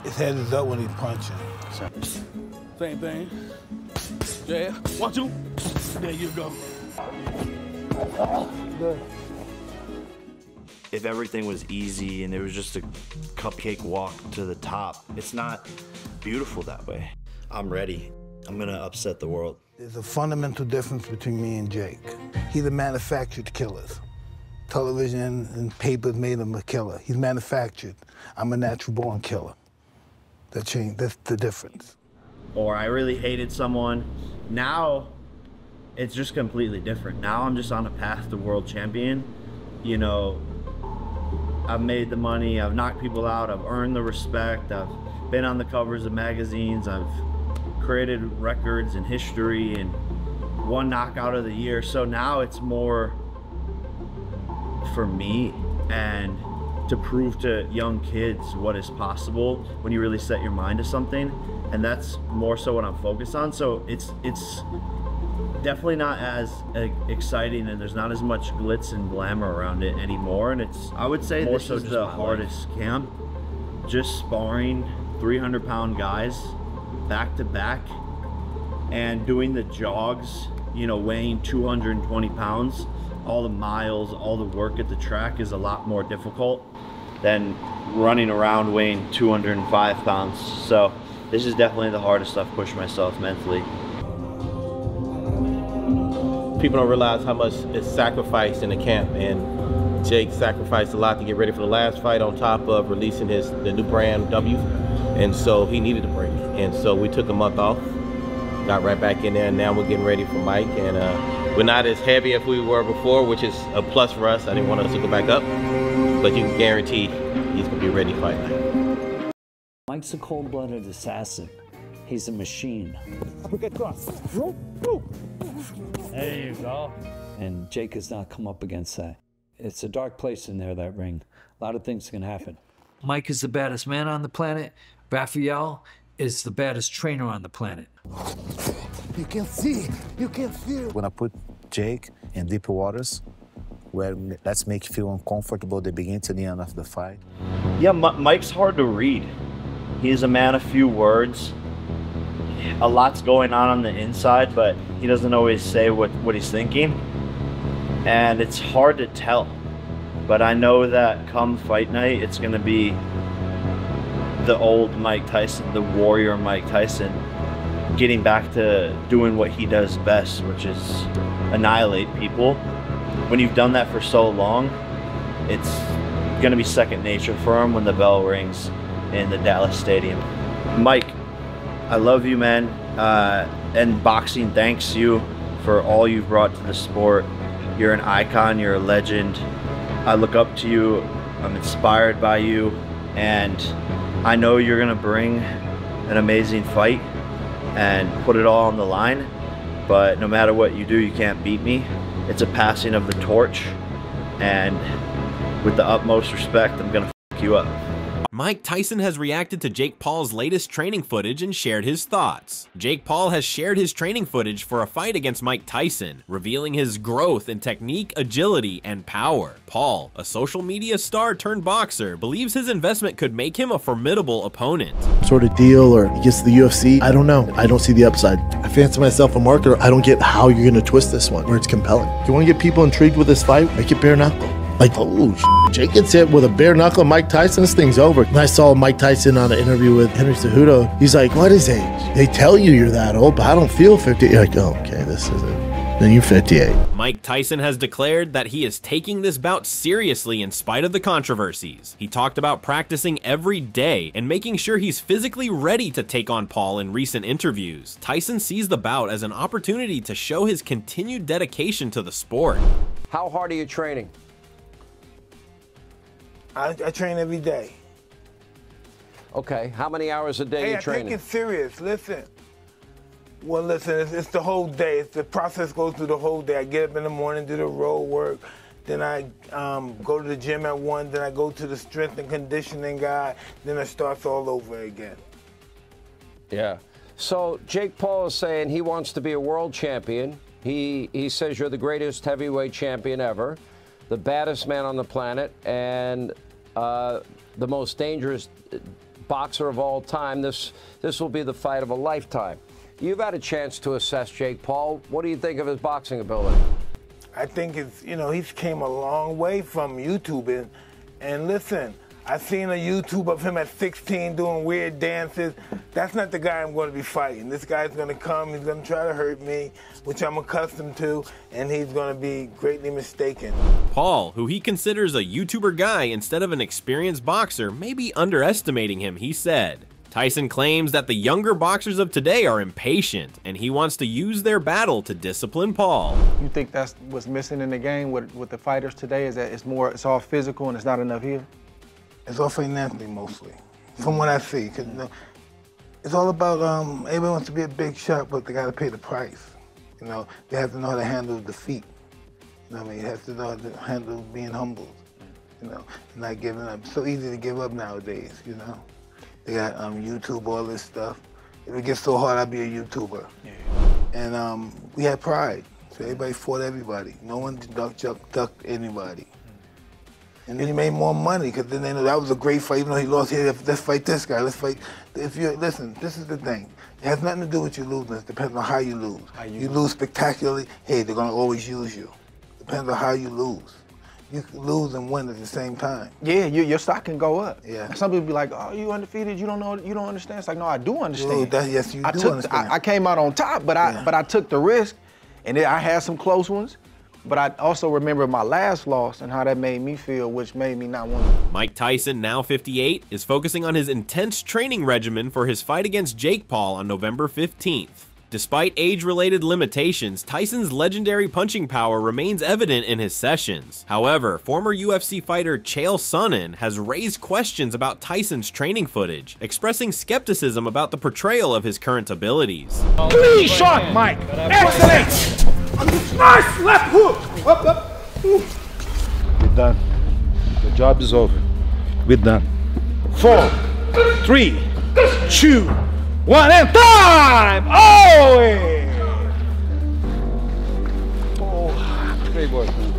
His head is up when he's punching. Same thing. Yeah, 1, 2. There you go. Good. If everything was easy and it was just a cupcake walk to the top, it's not beautiful that way. I'm ready. I'm gonna upset the world. There's a fundamental difference between me and Jake. He's a manufactured killer. Television and papers made him a killer. He's manufactured. I'm a natural-born killer. That's the difference. Or I really hated someone. Now, it's just completely different. Now I'm just on a path to world champion. You know, I've made the money, I've knocked people out, I've earned the respect, I've been on the covers of magazines, I've created records in history and won knockout of the year. So now it's more for me and to prove to young kids what is possible when you really set your mind to something. And that's more so what I'm focused on. So it's definitely not as exciting, and there's not as much glitz and glamour around it anymore. And it's, I would say, more so just the hardest camp. Just sparring 300-pound guys back to back and doing the jogs, you know, weighing 220 pounds. All the miles, all the work at the track is a lot more difficult than running around weighing 205 pounds. So this is definitely the hardest I've pushed myself mentally. People don't realize how much is sacrificed in the camp, and Jake sacrificed a lot to get ready for the last fight, on top of releasing the new brand W, and so he needed a break. And so we took a month off, got right back in there, and now we're getting ready for Mike. And we're not as heavy as we were before, which is a plus for us. I didn't want us to go back up, but you can guarantee he's gonna be ready to fight night. Mike's a cold-blooded assassin. He's a machine. Uppercut cross. There you go. And Jake has not come up against that. It's a dark place in there, that ring. A lot of things can happen. Mike is the baddest man on the planet. Rafael is the baddest trainer on the planet. You can see, you can feel. When I put Jake in deep waters, where let's make you feel uncomfortable at the beginning to the end of the fight. Yeah, Mike's hard to read. He's a man of few words. A lot's going on the inside, but he doesn't always say what he's thinking. And it's hard to tell. But I know that come fight night, it's gonna be the old Mike Tyson, the warrior Mike Tyson, getting back to doing what he does best, which is annihilate people. When you've done that for so long, it's gonna be second nature for him when the bell rings in the Dallas Stadium. Mike, I love you, man. And boxing thanks you for all you've brought to the sport. You're an icon, you're a legend. I look up to you, I'm inspired by you, and I know you're gonna bring an amazing fight and put it all on the line, but no matter what you do, you can't beat me. It's a passing of the torch, and with the utmost respect, I'm gonna f you up. Mike Tyson has reacted to Jake Paul's latest training footage and shared his thoughts. Jake Paul has shared his training footage for a fight against Mike Tyson, revealing his growth in technique, agility, and power. Paul, a social media star turned boxer, believes his investment could make him a formidable opponent. Sort of deal, or he gets to the UFC, I don't know. I don't see the upside. I fancy myself a marketer. I don't get how you're gonna twist this one where it's compelling. If you wanna get people intrigued with this fight, make it bare knuckle. Like, oh, Jake gets hit with a bare knuckle, Mike Tyson, this thing's over. And I saw Mike Tyson on an interview with Henry Cejudo. He's like, what is age? They tell you you're that old, but I don't feel 50. You're like, oh, okay, this is it. Then you're 58. Mike Tyson has declared that he is taking this bout seriously in spite of the controversies. He talked about practicing every day and making sure he's physically ready to take on Paul in recent interviews. Tyson sees the bout as an opportunity to show his continued dedication to the sport. How hard are you training? I train every day. Okay, how many hours a day you training? I take it serious, listen. Well, listen, it's the whole day. It's the process goes through the whole day. I get up in the morning, do the road work, then I go to the gym at 1, then I go to the strength and conditioning guy, then it starts all over again. Yeah. So Jake Paul is saying he wants to be a world champion. He says you're the greatest heavyweight champion ever, the baddest man on the planet, and the most dangerous boxer of all time. This will be the fight of a lifetime. You've had a chance to assess Jake Paul. What do you think of his boxing ability? I think it's, you know, he's came a long way from YouTube. And listen, I've seen a YouTube of him at 16 doing weird dances. That's not the guy I'm going to be fighting. This guy's going to come, he's going to try to hurt me, which I'm accustomed to, and he's going to be greatly mistaken. Paul, who he considers a YouTuber guy instead of an experienced boxer, may be underestimating him, he said. Tyson claims that the younger boxers of today are impatient, and he wants to use their battle to discipline Paul. You think that's what's missing in the game with the fighters today, is that it's all physical and it's not enough here? It's all financially mostly, from what I see. Cause, you know, it's all about, everybody wants to be a big shot, but they got to pay the price. You know, they have to know how to handle defeat. You know what I mean? You have to know how to handle being humbled, you know, not giving up. It's so easy to give up nowadays, you know? They got YouTube, all this stuff. If it gets so hard, I'll be a YouTuber. Yeah. And we had pride, so everybody fought everybody. No one ducked anybody. And then he made more money, because then they know that was a great fight, even though he lost here. Let's fight this guy, let's fight. Listen, this is the thing. It has nothing to do with you losing, it depends on how you lose. You lose spectacularly, hey, they're gonna always use you. Depends on how you lose. You can lose and win at the same time. Yeah, your stock can go up. Yeah. Some people be like, oh, you undefeated, you don't know, you don't understand. It's like, no, I do understand. Yes, you do understand. I came out on top, but I took the risk, and I had some close ones. But I also remember my last loss and how that made me feel, which made me not want to. Mike Tyson, now 58, is focusing on his intense training regimen for his fight against Jake Paul on November 15th. Despite age-related limitations, Tyson's legendary punching power remains evident in his sessions. However, former UFC fighter Chael Sonnen has raised questions about Tyson's training footage, expressing skepticism about the portrayal of his current abilities. Clean shot, Mike. Excellent. Nice left hook. Up. We're done. The job is over. We're done. 4, 3, 2, 1, and time! Oh! Great work, man.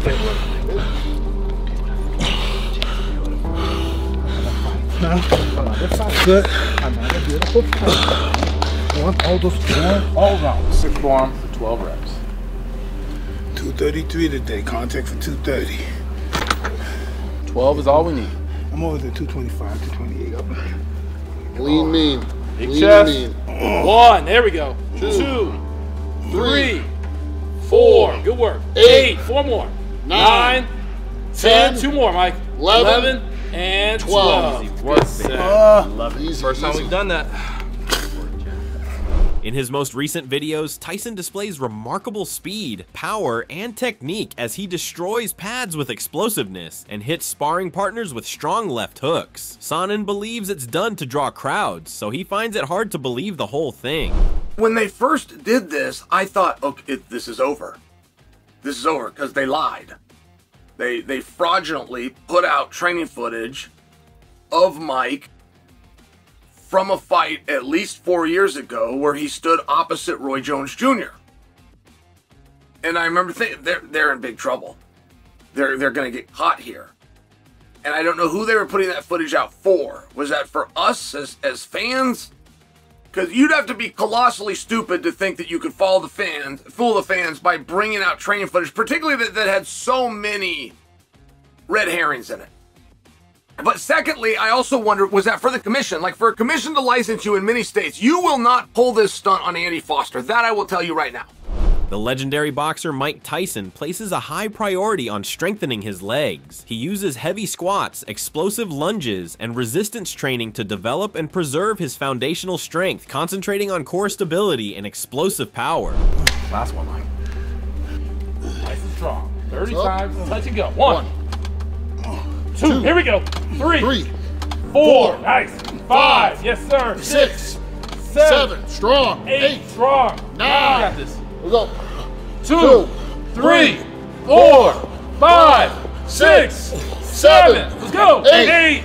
Great work. Good. Another beautiful fight. All rounds. 6 form for 12 reps. 233 today, contact for 230. 12 is all we need. I'm always at 225, 228. Lean, mean. Big Lean, chest. mean. 1, there we go. 2, 3, 4, good work. 8, 4 more. 9, 10, 2 more, Mike. 11 and 12. Love it. First time we've done that. In his most recent videos, Tyson displays remarkable speed, power, and technique as he destroys pads with explosiveness and hits sparring partners with strong left hooks. Sonnen believes it's done to draw crowds, so he finds it hard to believe the whole thing. When they first did this, I thought, okay, this is over. This is over, because they lied. They fraudulently put out training footage of Mike from a fight at least 4 years ago where he stood opposite Roy Jones Jr. And I remember thinking, they're in big trouble. They're going to get caught here. And I don't know who they were putting that footage out for. Was that for us as fans? Because you'd have to be colossally stupid to think that you could fool the fans by bringing out training footage, particularly that had so many red herrings in it. But secondly, I also wonder, was that for the commission? Like, for a commission to license you in many states, you will not pull this stunt on Andy Foster. That I will tell you right now. The legendary boxer Mike Tyson places a high priority on strengthening his legs. He uses heavy squats, explosive lunges, and resistance training to develop and preserve his foundational strength, concentrating on core stability and explosive power. Last one, Mike. Nice and strong. 30 times, touch and go. 1, 2, here we go. 3, 4, nice. 5, yes sir. 6, 7, strong. 8, strong. 9, got this. We go. 2, 3, 4, 5, 6, 7. Let's go. 8,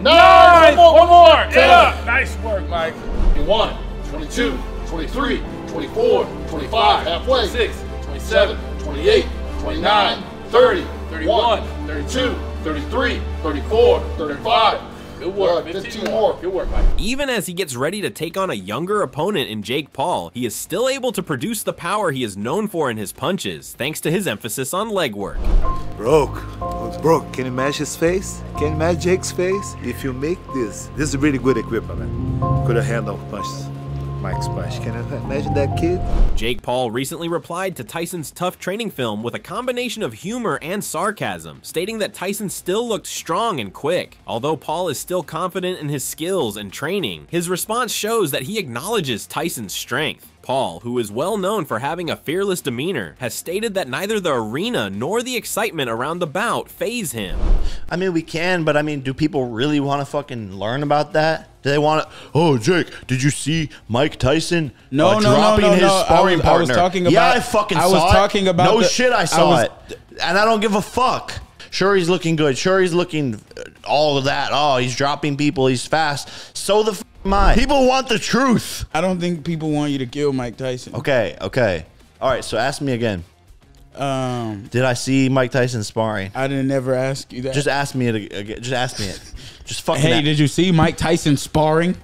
9. One more. Yeah. Nice work, Mike. 21, 22, 23, 24, 25, halfway. 26, 27, 28, 29, 30, 31, 32, 33, 34, 35. Good work. 15 more. Good work, Mike. Even as he gets ready to take on a younger opponent in Jake Paul, he is still able to produce the power he is known for in his punches, thanks to his emphasis on leg work. Broke. Broke. Can you match his face? Can you match Jake's face? If you make this is really good equipment, man. Could have handled punches. Mike's punch. Can you imagine that kid? Jake Paul recently replied to Tyson's tough training film with a combination of humor and sarcasm, stating that Tyson still looked strong and quick. Although Paul is still confident in his skills and training, his response shows that he acknowledges Tyson's strength. Paul, who is well known for having a fearless demeanor, has stated that neither the arena nor the excitement around the bout faze him. I mean, we can, but I mean, do people really want to fucking learn about that? Do they want to? Oh, Jake, did you see Mike Tyson dropping his sparring partner? I was talking about. Yeah, I fucking saw it. I was talking about. No shit, I saw it, and I don't give a fuck. Sure, he's looking good. Sure, he's looking all of that. Oh, he's dropping people. He's fast. So the f am I. People want the truth. I don't think people want you to kill Mike Tyson. Okay. All right, so ask me again. Did I see Mike Tyson sparring? I didn't never ask you that. Just ask me it again. Just ask me it. Just fucking. Hey, did you see Mike Tyson sparring?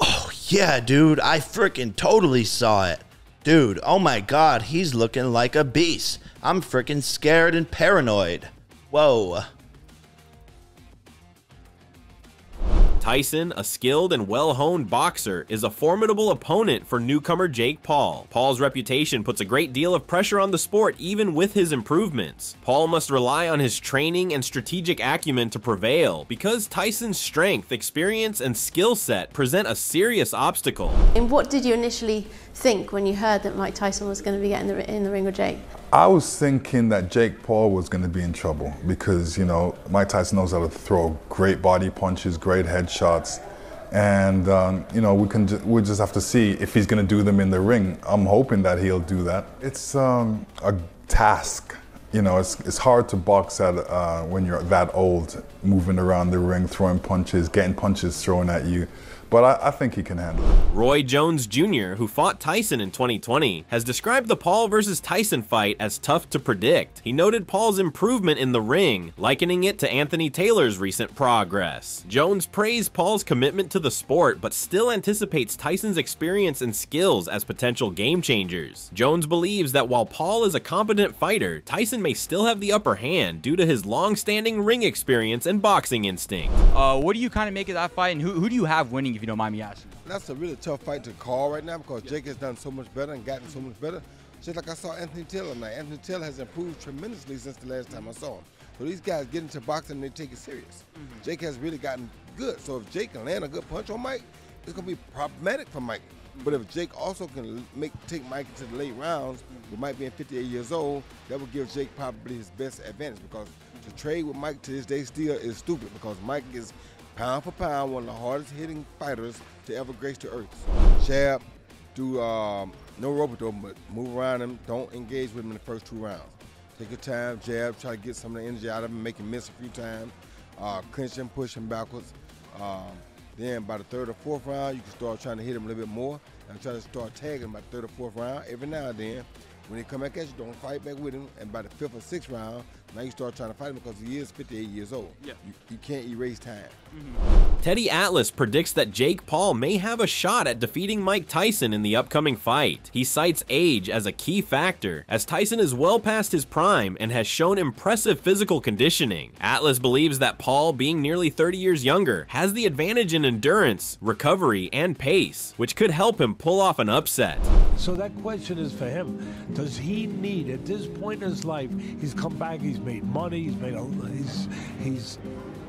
Oh yeah, dude. I freaking totally saw it. Dude, oh my God, he's looking like a beast. I'm freaking scared and paranoid. Whoa. Tyson, a skilled and well-honed boxer, is a formidable opponent for newcomer Jake Paul. Paul's reputation puts a great deal of pressure on the sport even with his improvements. Paul must rely on his training and strategic acumen to prevail because Tyson's strength, experience, and skill set present a serious obstacle. And what did you initially think when you heard that Mike Tyson was going to be getting in the ring with Jake? I was thinking that Jake Paul was going to be in trouble because, you know, Mike Tyson knows how to throw great body punches, great headshots, and you know, we just have to see if he's going to do them in the ring. I'm hoping that he'll do that. It's a task. You know, it's hard to box at when you're that old, moving around the ring, throwing punches, getting punches thrown at you. But I think he can handle it. Roy Jones Jr., who fought Tyson in 2020, has described the Paul versus Tyson fight as tough to predict. He noted Paul's improvement in the ring, likening it to Anthony Taylor's recent progress. Jones praised Paul's commitment to the sport, but still anticipates Tyson's experience and skills as potential game changers. Jones believes that while Paul is a competent fighter, Tyson may still have the upper hand due to his long-standing ring experience and boxing instinct. What do you kind of make of that fight, and who do you have winning, if you don't mind me asking? That's a really tough fight to call right now because Jake has done so much better and gotten so much better. Just like I saw Anthony Taylor tonight. Anthony Taylor has improved tremendously since the last time I saw him. So these guys get into boxing and they take it serious. Jake has really gotten good. So if Jake can land a good punch on Mike, it's going to be problematic for Mike. But if Jake also can take Mike into the late rounds, with Mike being 58 years old, that would give Jake probably his best advantage because to trade with Mike to this day still is stupid because Mike is pound for pound one of the hardest hitting fighters to ever grace the earth. Jab, do no rope-a-dope, but move around him. Don't engage with him in the first 2 rounds. Take your time, jab, try to get some of the energy out of him, make him miss a few times. Clinch him, push him backwards. Then by the 3rd or 4th round, you can start trying to hit him a little bit more and try to start tagging him by the 3rd or 4th round. Every now and then, when he come back at you, don't fight back with him. And by the 5th or 6th round, now you start trying to fight him because he is 58 years old. Yeah. You can't erase time. Teddy Atlas predicts that Jake Paul may have a shot at defeating Mike Tyson in the upcoming fight. He cites age as a key factor, as Tyson is well past his prime and has shown impressive physical conditioning. Atlas believes that Paul, being nearly 30 years younger, has the advantage in endurance, recovery, and pace, which could help him pull off an upset. So that question is for him. Does he need, at this point in his life, he's come back, he's made money, he's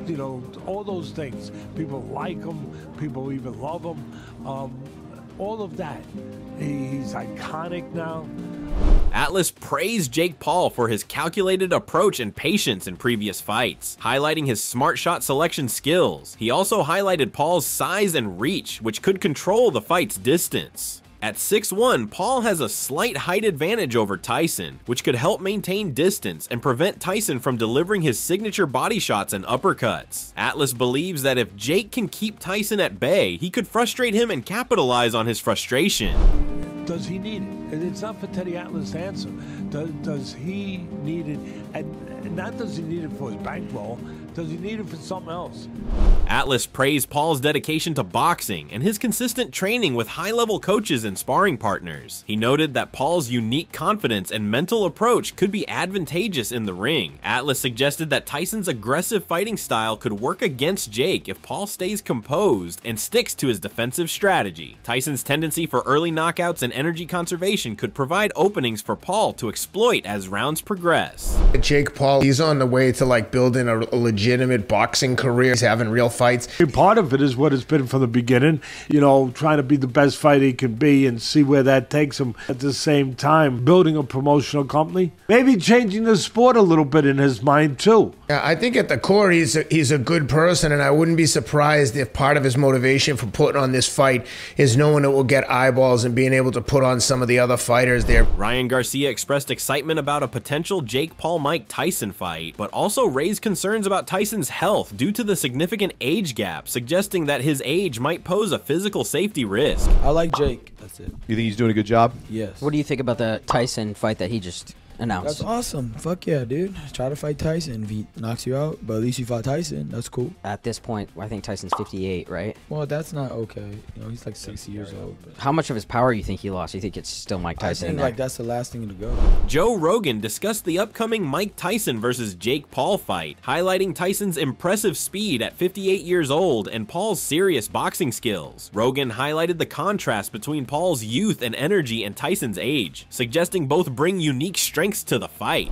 you know, all those things. People like him, people even love him. All of that. He's iconic now. Atlas praised Jake Paul for his calculated approach and patience in previous fights, highlighting his smart shot selection skills. He also highlighted Paul's size and reach, which could control the fight's distance. At 6'1", Paul has a slight height advantage over Tyson, which could help maintain distance and prevent Tyson from delivering his signature body shots and uppercuts. Atlas believes that if Jake can keep Tyson at bay, he could frustrate him and capitalize on his frustration. does he need it? It's not for Teddy Atlas to answer. Does he need it? And not does he need it for his bankroll. Does he need it for something else? Atlas praised Paul's dedication to boxing and his consistent training with high-level coaches and sparring partners. He noted that Paul's unique confidence and mental approach could be advantageous in the ring. Atlas suggested that Tyson's aggressive fighting style could work against Jake if Paul stays composed and sticks to his defensive strategy. Tyson's tendency for early knockouts and energy conservation could provide openings for Paul to exploit as rounds progress. Jake Paul, he's on the way to like building a legitimate boxing career. He's having real fights. Part of it is what it's been from the beginning, you know, trying to be the best fighter he can be and see where that takes him. At the same time, building a promotional company, maybe changing the sport a little bit in his mind too. Yeah, I think at the core he's a good person, and I wouldn't be surprised if part of his motivation for putting on this fight is knowing it will get eyeballs and being able to put on some of the other fighters there. Ryan Garcia expressed excitement about a potential Jake Paul-Mike Tyson fight, but also raised concerns about Tyson's health due to the significant age gap, suggesting that his age might pose a physical safety risk. I like Jake. That's it. You think he's doing a good job? Yes. What do you think about the Tyson fight that he just announced? That's awesome. Fuck yeah, dude. Try to fight Tyson. If he knocks you out, but at least you fought Tyson. That's cool. At this point, I think Tyson's 58, right? Well, that's not okay. You know, he's like 60 years old. But how much of his power you think he lost? You think it's still Mike Tyson? I think like that's the last thing to go. Joe Rogan discussed the upcoming Mike Tyson versus Jake Paul fight, highlighting Tyson's impressive speed at 58 years old and Paul's serious boxing skills. Rogan highlighted the contrast between Paul's youth and energy and Tyson's age, suggesting both bring unique strengths to the fight.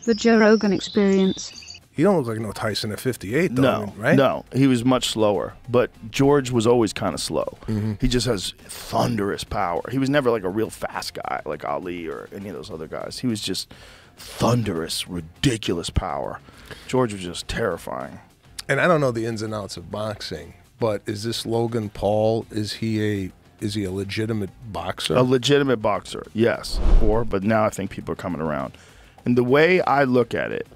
The Joe Rogan Experience. He don't look like no Tyson at 58, though, no, right? No, he was much slower. But George was always kind of slow. He just has thunderous power. He was never like a real fast guy like Ali or any of those other guys. He was just thunderous, ridiculous power. George was just terrifying. And I don't know the ins and outs of boxing, but is this Logan Paul? Is he a legitimate boxer? A legitimate boxer, yes. But now I think people are coming around. And the way I look at it,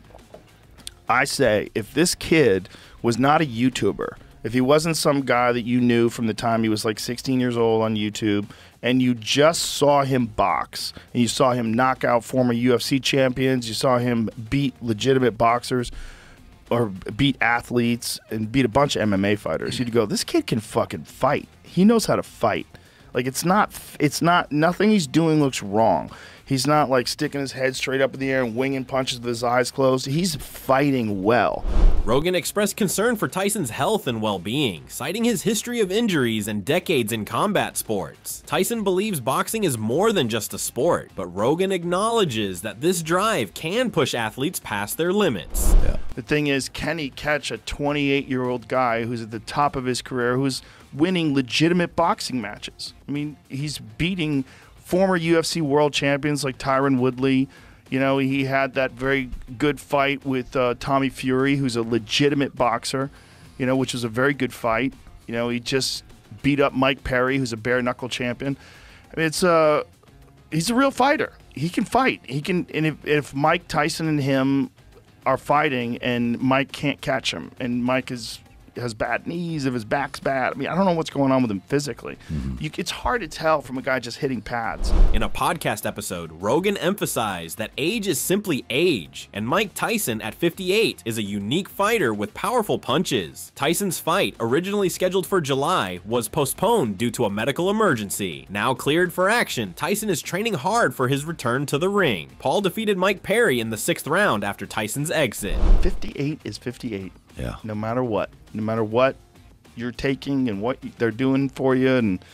I say if this kid was not a YouTuber, if he wasn't some guy that you knew from the time he was like 16 years old on YouTube, and you just saw him box, and you saw him knock out former UFC champions, you saw him beat legitimate boxers, or beat athletes, and beat a bunch of MMA fighters, you'd go, this kid can fucking fight. He knows how to fight. Like, it's not, nothing he's doing looks wrong. He's not like sticking his head straight up in the air and winging punches with his eyes closed. He's fighting well. Rogan expressed concern for Tyson's health and well-being, citing his history of injuries and decades in combat sports. Tyson believes boxing is more than just a sport, but Rogan acknowledges that this drive can push athletes past their limits. Yeah. The thing is, can he catch a 28-year-old guy who's at the top of his career, who's winning legitimate boxing matches? I mean, he's beating former UFC world champions like Tyron Woodley. You know, he had that very good fight with Tommy Fury, who's a legitimate boxer, you know, which was a very good fight. You know, he just beat up Mike Perry, who's a bare knuckle champion. I mean, he's a real fighter. He can fight. He can, and if Mike Tyson and him are fighting and Mike can't catch him, and Mike has bad knees, if his back's bad. I mean, I don't know what's going on with him physically. It's hard to tell from a guy just hitting pads. In a podcast episode, Rogan emphasized that age is simply age, and Mike Tyson at 58 is a unique fighter with powerful punches. Tyson's fight, originally scheduled for July, was postponed due to a medical emergency. Now cleared for action, Tyson is training hard for his return to the ring. Paul defeated Mike Perry in the 6th round after Tyson's exit. 58 is 58. Yeah. No matter what you're taking and what they're doing for you, and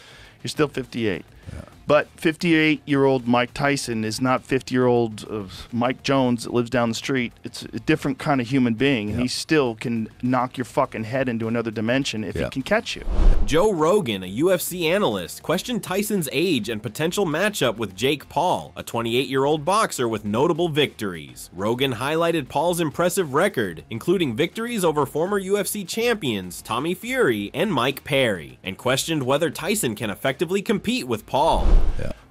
you're still 58. Yeah. But 58-year-old Mike Tyson is not 50-year-old Mike Jones that lives down the street. It's a different kind of human being, and he still can knock your fucking head into another dimension if he can catch you. Joe Rogan, a UFC analyst, questioned Tyson's age and potential matchup with Jake Paul, a 28-year-old boxer with notable victories. Rogan highlighted Paul's impressive record, including victories over former UFC champions Tommy Fury and Mike Perry, and questioned whether Tyson can effectively compete with Paul.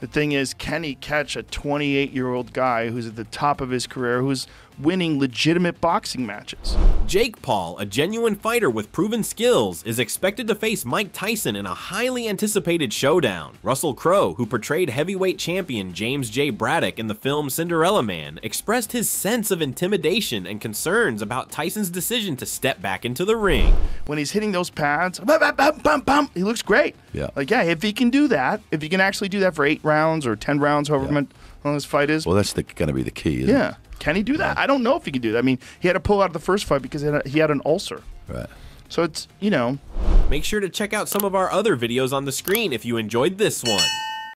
The thing is, can he catch a 28-year-old guy who's at the top of his career, who's winning legitimate boxing matches? Jake Paul, a genuine fighter with proven skills, is expected to face Mike Tyson in a highly anticipated showdown. Russell Crowe, who portrayed heavyweight champion James J. Braddock in the film Cinderella Man, expressed his sense of intimidation and concerns about Tyson's decision to step back into the ring. When he's hitting those pads, he looks great. Yeah. Like, yeah, if he can do that, if he can actually do that for 8 rounds or 10 rounds, however long this fight is. Well, that's going to be the key, isn't it? Can he do that? I don't know if he can do that. I mean, he had to pull out of the first fight because he had an ulcer. Right. So it's, you know. Make sure to check out some of our other videos on the screen if you enjoyed this one.